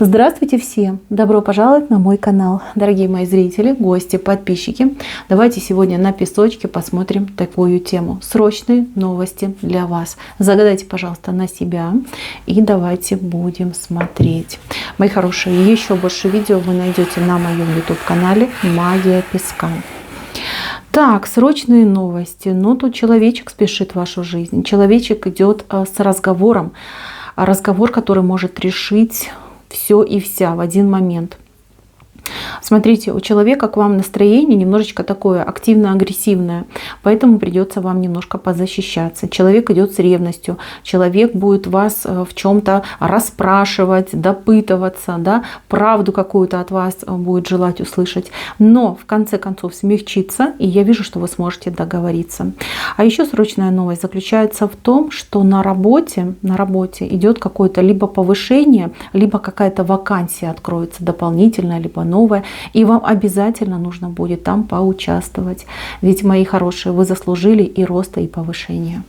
Здравствуйте всем! Добро пожаловать на мой канал, дорогие мои зрители, гости, подписчики. Давайте сегодня на песочке посмотрим такую тему. Срочные новости для вас. Загадайте, пожалуйста, на себя и давайте будем смотреть. Мои хорошие, еще больше видео вы найдете на моем YouTube-канале «Магия песка». Так, срочные новости. Но тут человечек спешит в вашу жизнь. Человечек идет с разговором. Разговор, который может решить все и вся в один момент. Смотрите, у человека к вам настроение немножечко такое активно-агрессивное, поэтому придется вам немножко позащищаться. Человек идет с ревностью, человек будет вас в чем-то расспрашивать, допытываться, да, правду какую-то от вас будет желать услышать, но в конце концов смягчиться, и я вижу, что вы сможете договориться. А еще срочная новость заключается в том, что на работе идет какое-то либо повышение, либо какая-то вакансия откроется дополнительная, либо новое, и вам обязательно нужно будет там поучаствовать. Ведь, мои хорошие, вы заслужили и роста, и повышения.